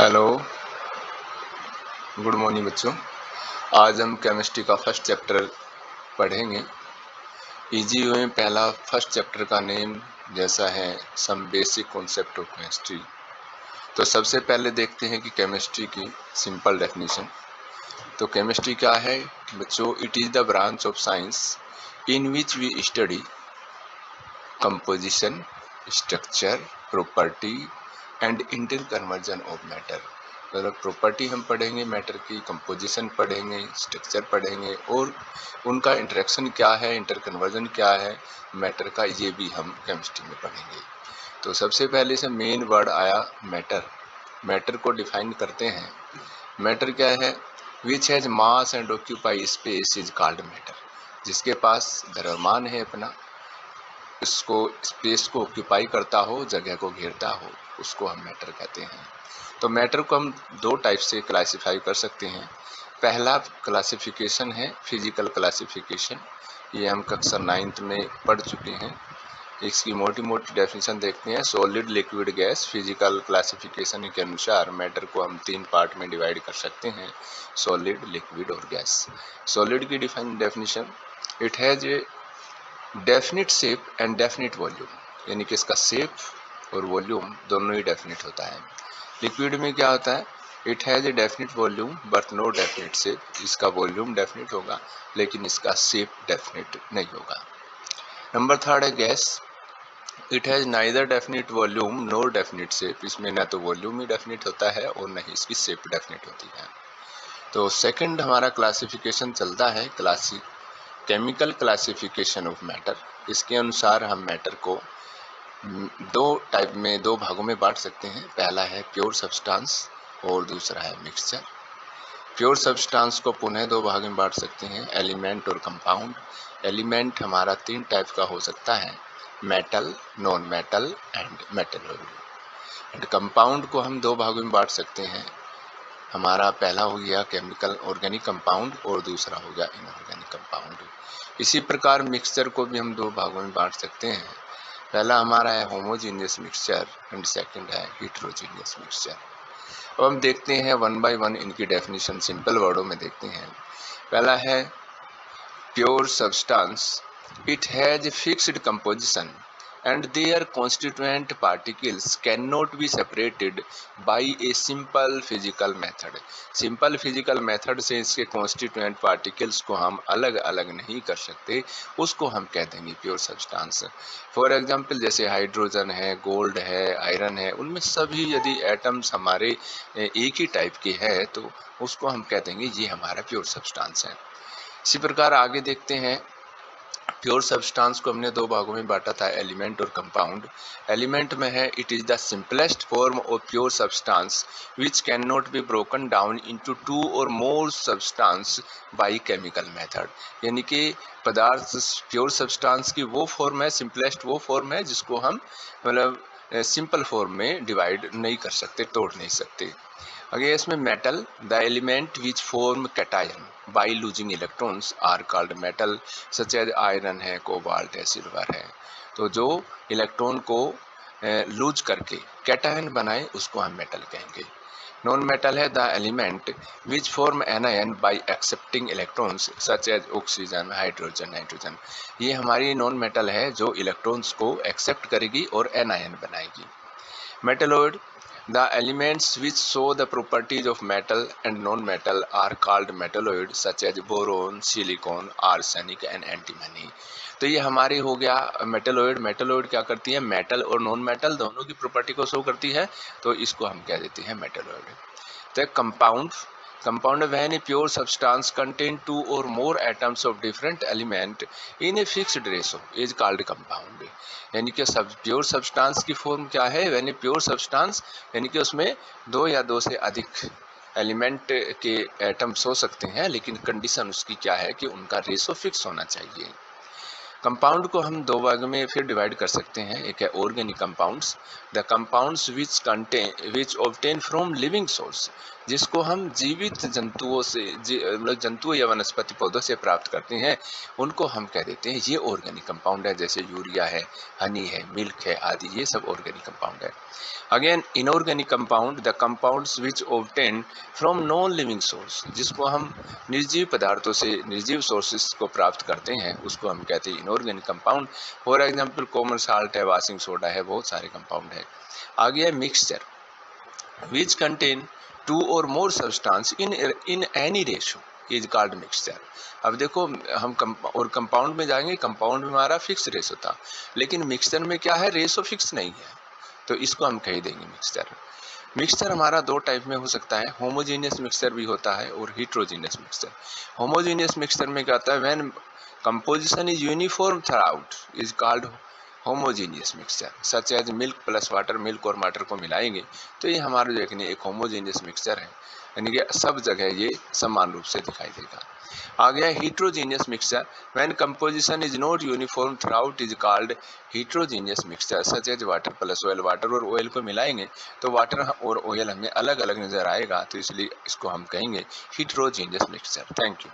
Hello, good morning बच्चों। आज हम केमिस्ट्री का फर्स्ट चैप्टर पढ़ेंगे। इजी वे में पहला फर्स्ट चैप्टर का नेम जैसा है some basic concept of chemistry. तो सबसे पहले देखते हैं कि केमिस्ट्री की सिंपल डेफिनेशन। तो केमिस्ट्री क्या है बच्चों? It is the branch of science in which we study composition, structure, property and inter conversion of matter. मतलब प्रॉपर्टी हम पढ़ेंगे, मैटर की कंपोजिशन पढ़ेंगे, स्ट्रक्चर पढ़ेंगे और उनका इंटरेक्शन क्या है, इंटर कन्वर्जन क्या है मैटर का, ये भी हम केमिस्ट्री में पढ़ेंगे। तो सबसे पहले से मेन वर्ड आया मैटर। मैटर को डिफाइन करते हैं। मैटर क्या है? Which has mass and occupy space is called matter. जिसके पास द्रव्यमान है अपना, इसको स्पेस को ऑक्यूपाई करता हो, जगह को घेरता हो, उसको हम मैटर कहते हैं। तो मैटर को हम दो टाइप से क्लासिफाई कर सकते हैं। पहला क्लासिफिकेशन है फिजिकल क्लासिफिकेशन। ये हम कक्षा 9th में पढ़ चुके हैं। इसकी मोटी मोटी डेफिनेशन देखते हैं। Solid, liquid, gas. Physical classification के अनुसार मैटर को हम 3 पार्ट में डिवाइड कर सकते हैं, सॉलिड, लिक्विड और गैस। सॉलिड की definition, it has a definite shape and definite volume, यानी कि इसका शेप और वॉल्यूम दोनों ही डेफिनिट होता है। लिक्विड में क्या होता है? It has a definite volume but no definite shape. इसका वॉल्यूम डेफिनिट होगा लेकिन इसका शेप डेफिनिट नहीं होगा। नंबर थर्ड है gas. It has neither definite volume nor definite shape. इसमें ना तो वॉल्यूम ही डेफिनिट होता है और न ही इसकी शेप डेफिनिट होती है। तो सेकंड हमारा क्लासिफिकेशन चलता है केमिकल क्लासिफिकेशन ऑफ मैटर। इसके अनुसार हम मैटर को दो भागों में बांट सकते हैं। पहला है प्योर सब्सटेंस और दूसरा है मिक्सचर। प्योर सब्सटेंस को पुनः दो भाग में बांट सकते हैं, एलिमेंट और कंपाउंड। एलिमेंट हमारा 3 टाइप का हो सकता है, metal, non metal and metalloid. And compound को हम दो भागों में बांट सकते हैं। हमारा पहला हो गया केमिकल ऑर्गेनिक कंपाउंड और दूसरा हो गया इनऑर्गेनिक कंपाउंड। इसी प्रकार मिक्सचर को भी हम दो भागों में बांट सकते हैं। पहला हमारा है होमोजीनियस मिक्सचर एंड सेकंड है हिट्रोजीनियस मिक्सचर। अब हम देखते हैं वन बाय वन इनकी डेफिनेशन सिंपल वर्डों में देखते हैं। पहला है pure substance. It has fixed composition and their constituent particles cannot be separated by a simple physical method। Simple physical method से इसके कॉन्स्टिट्यूएंट पार्टिकल्स को हम अलग अलग नहीं कर सकते, उसको हम कह देंगे प्योर सब्सटेंस। फॉर एग्जांपल जैसे हाइड्रोजन है, गोल्ड है, आयरन है, उनमें सभी यदि एटम्स हमारे एक ही टाइप के हैं तो उसको हम कह देंगे ये हमारा प्योर सब्सटेंस है। इसी प्रकार आगे देखते हैं। प्योर सब्सटेंस को हमने दो भागों में बांटा था, एलिमेंट और कंपाउंड। एलिमेंट में है it is the simplest form of pure substance which can not be broken down into 2 और more substance by chemical method. यानी कि पदार्थ प्योर सब्सटेंस की वो फॉर्म है, सिंपलेस्ट वो फॉर्म है जिसको हम मतलब सिंपल फॉर्म में डिवाइड नहीं कर सकते, तोड़ नहीं सकते। अगे इसमें metal, the element which form cation by losing electrons are called metal, such as iron है, कोबाल्ट है, सिल्वर है। तो जो इलेक्ट्रॉन को लूज करके कैटायन बनाए उसको हम मेटल कहेंगे। नॉन मेटल है the element which form anion by accepting electrons such as oxygen, hydrogen, nitrogen. ये हमारी नॉन मेटल है जो इलेक्ट्रॉन्स को एक्सेप्ट करेगी और एनायन बनाएगी। Metalloid, the elements which show the properties of metal and non-metal are called metalloid such as boron, silicon, arsenic and antimony। तो ये हमारी हो गया मेटलॉइड। मेटलॉइड क्या करती है? मेटल और नॉन मेटल दोनों की प्रॉपर्टी को शो करती है, तो इसको हम कह देते हैं मेटलॉइड। तो compound, compound when a pure substance contain 2 or more atoms of different element in a fixed ratio is called compound। यानी कि प्योर सब्सटेंस की फॉर्म क्या है? व्हेन ए प्योर सब्सटेंस यानी कि उसमें दो या दो से अधिक एलिमेंट के एटम्स हो सकते हैं, लेकिन कंडीशन उसकी क्या है कि उनका रेशो फिक्स होना चाहिए। कंपाउंड को हम दो भाग में फिर डिवाइड कर सकते हैं। एक है organic compounds, the compounds which obtain from living source. जिसको हम जीवित जंतुओं से मतलब जंतुओं या वनस्पति पौधों से प्राप्त करते हैं, उनको हम कह देते हैं ये ऑर्गेनिक कंपाउंड है। जैसे यूरिया है, हनी है, मिल्क है आदि, ये सब ऑर्गेनिक कंपाउंड है। Again inorganic compound, the compounds which obtain from non living source, जिसको हम निर्जीव पदार्थों से, निर्जीव सोर्सेस को प्राप्त करते हैं, उसको हम कहते हैं inorganic compound. For example common salt है, वॉशिंग सोडा है, बहुत सारे कंपाउंड है। आगे है mixture, which contain two or more substance in any ratio is called mixture। अब देखो हम कंपाउंड में जाएंगे, कंपाउंड में हमारा फिक्स रेशो था, लेकिन मिक्सचर में क्या है, रेशो फिक्स नहीं है, तो इसको हम कह देंगे मिक्सचर। मिक्सचर हमारा दो टाइप में हो सकता है, होमोजेनियस मिक्सचर भी होता है और हिट्रोजेनियस मिक्सचर। होमोजेनियस मिक्सचर में क्या होता है, when composition is uniform throughout is called homogeneous mixture, such as milk plus water, milk और वाटर को मिलाएंगे तो ये हमारा जो है एक होमोजेनियस मिक्सचर है, यानी कि सब जगह ये समान रूप से दिखाई देगा। आ गया heterogeneous mixture, when composition is not uniform throughout is called heterogeneous mixture such as water plus oil। Water और ऑयल को मिलाएंगे तो वाटर और ऑयल हमें अलग अलग नजर आएगा, तो इसलिए इसको हम कहेंगे heterogeneous mixture। Thank you.